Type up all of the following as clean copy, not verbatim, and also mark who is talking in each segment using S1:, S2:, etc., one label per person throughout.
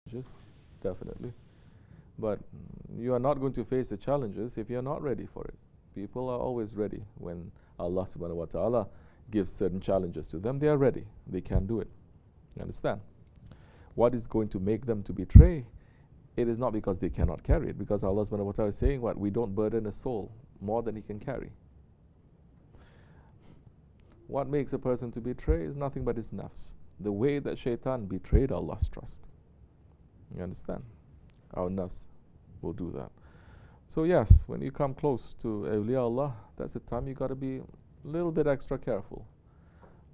S1: challenges, definitely. But you are not going to face the challenges if you're not ready for it. People are always ready when Allah subhanahu wa ta'ala gives certain challenges to them. They are ready. They can do it. You understand? What is going to make them to betray? It is not because they cannot carry it, because Allah subhanahu wa ta'ala is saying what? We don't burden a soul more than he can carry. What makes a person to betray is nothing but his nafs. The way that shaitan betrayed Allah's trust. You understand? Our nafs will do that. So yes, when you come close to awliya Allah, that's the time you got to be a little bit extra careful.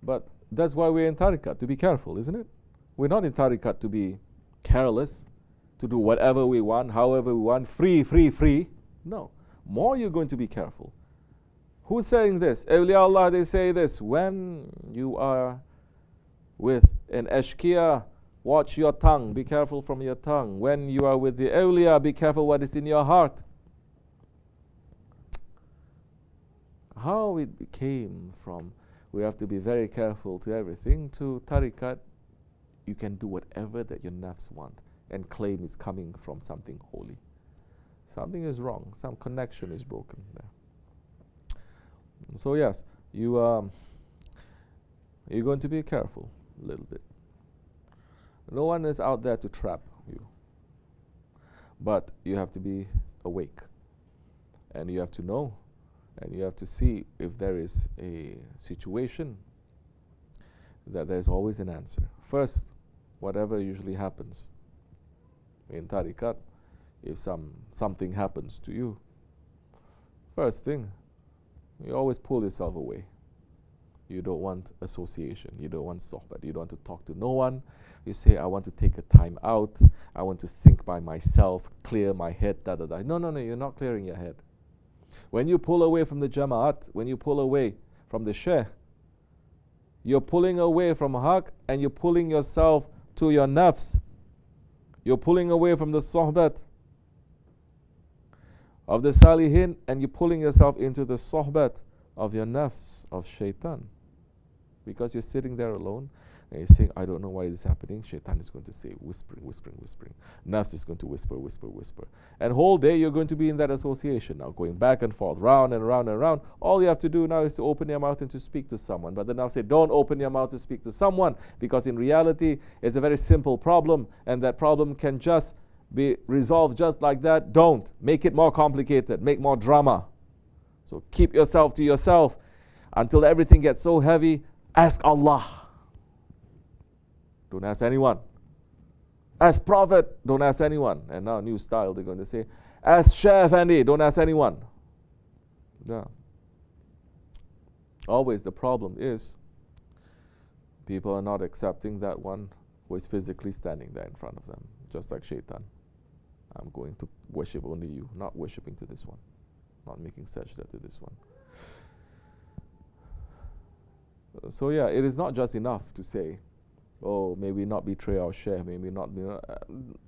S1: But that's why we're in tariqat, to be careful, isn't it? We're not in tariqat to be careless, to do whatever we want, however we want, free. No. More you're going to be careful. Who's saying this? Awliya Allah, they say this. When you are with an ashkiya, watch your tongue. Be careful from your tongue. When you are with the awliya, be careful what is in your heart. How it came from, we have to be very careful to everything, to tariqat, you can do whatever that your nafs want and claim is coming from something holy. Something is wrong. Some connection is broken there. So yes, you're going to be careful a little bit. No one is out there to trap you. But you have to be awake. And you have to know, and you have to see if there is a situation that there's always an answer. First, whatever usually happens in tariqat, if something happens to you, first thing, you always pull yourself away. You don't want association. You don't want sohbat. You don't want to talk to no one. You say, I want to take a time out. I want to think by myself, clear my head, da. No, you're not clearing your head. When you pull away from the jama'at, when you pull away from the shaykh, you're pulling away from haqq and you're pulling yourself to your nafs. You're pulling away from the sohbat of the salihin, and you're pulling yourself into the sohbat of your nafs, of shaitan. Because you're sitting there alone and you're saying, I don't know why this is happening. Shaitan is going to say, whispering. Nafs is going to whisper. And whole day you're going to be in that association now, going back and forth, round and round and round. All you have to do now is to open your mouth and to speak to someone. But the nafs say, don't open your mouth to speak to someone, because in reality it's a very simple problem, and that problem can just be resolved just like that. Don't make it more complicated, make more drama. So keep yourself to yourself until everything gets so heavy. Ask Allah. Don't ask anyone. Ask Prophet. Don't ask anyone. And now new style, they're going to say, ask Shaykh Effendi. Don't ask anyone. No. Always the problem is people are not accepting that one who is physically standing there in front of them. Just like shaitan. I'm going to worship only you, not worshipping to this one, not making sajda to this one. So yeah, it is not just enough to say, oh, may we not betray our shaykh, may we not be.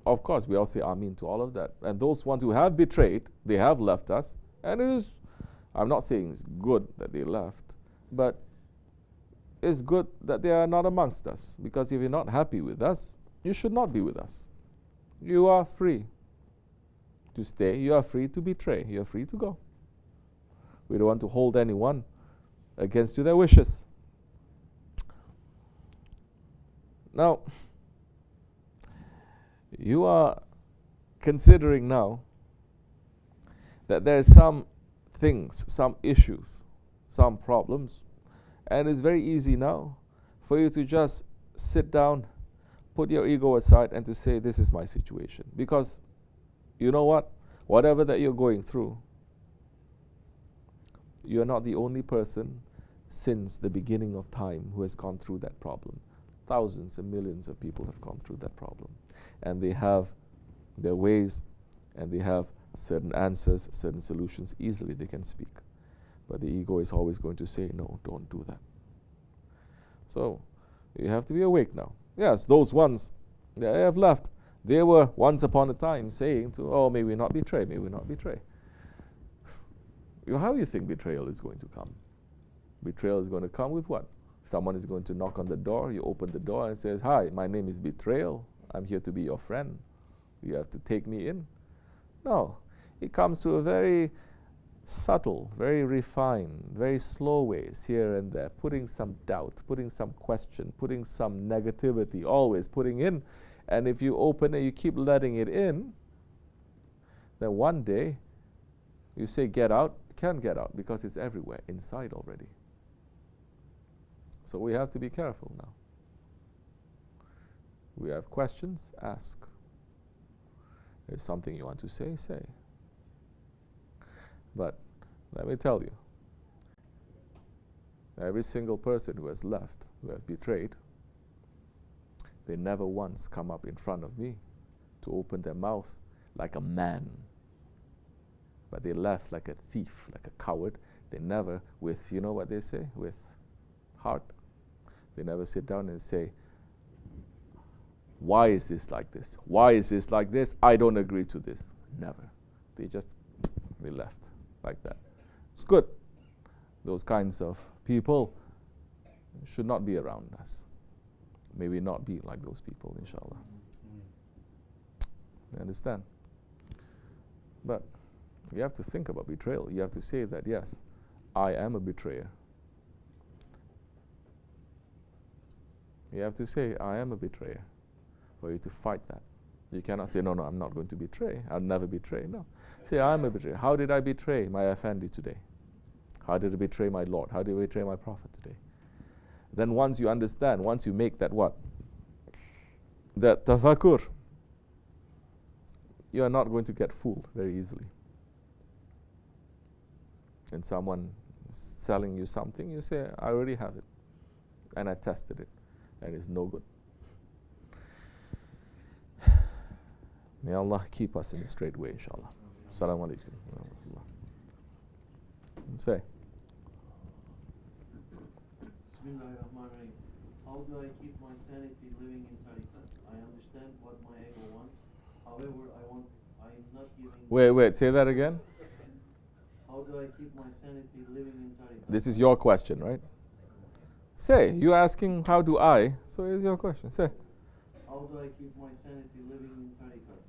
S1: Of course, we all say Ameen to all of that. And those ones who have betrayed, they have left us. And it is, I'm not saying it's good that they left, but it's good that they are not amongst us. Because if you're not happy with us, you should not be with us. You are free to stay, you are free to betray, you are free to go. We don't want to hold anyone against their wishes. Now, you are considering now that there are some things, some issues, some problems, and it's very easy now for you to just sit down, put your ego aside, and to say, this is my situation. Because you know what? Whatever that you're going through, you're not the only person since the beginning of time who has gone through that problem. Thousands and millions of people have gone through that problem. And they have their ways, and they have certain answers, certain solutions. Easily they can speak. But the ego is always going to say, no, don't do that. So you have to be awake now. Yes, those ones that have left, they were once upon a time saying to, oh, may we not betray, may we not betray. How do you think betrayal is going to come? Betrayal is going to come with what? Someone is going to knock on the door, you open the door and says, hi, my name is Betrayal. I'm here to be your friend. You have to take me in. No. It comes to a very subtle, very refined, very slow ways here and there, putting some doubt, putting some question, putting some negativity, always putting in. And if you open it, you keep letting it in, then one day you say get out, you can't get out because it's everywhere, inside already. So we have to be careful now. We have questions, ask. There's something you want to say, say. But let me tell you, every single person who has left, who has betrayed, they never once come up in front of me to open their mouth like a man. But they left like a thief, like a coward. They never, with, you know what they say, with heart. They never sit down and say, why is this like this? Why is this like this? I don't agree to this. Never. They left like that. It's good. Those kinds of people should not be around us. May we not be like those people, inshallah. You understand? But you have to think about betrayal. You have to say that, yes, I am a betrayer. You have to say, I am a betrayer, for you to fight that. You cannot say, no, I'm not going to betray. I'll never betray. No. Say, I am a betrayer. How did I betray my Effendi today? How did I betray my Lord? How did I betray my Prophet today? Then once you understand, once you make that what? That tafakkur, you are not going to get fooled very easily. And someone selling you something, you say, I already have it. And I tested it. And it's no good. May Allah keep us in the straight way, inshallah. Assalamu alaikum. Say.
S2: Bismillahirrahmanirrahim. How do I keep my sanity living in tariqat? I understand what my ego wants. However, I'm not giving...
S1: Wait, say that again.
S2: How do I keep my sanity living in tariqat?
S1: This is your question, right? Say, you're asking how do I, so it's your question. Say.
S2: How do I keep my sanity living in tariqat?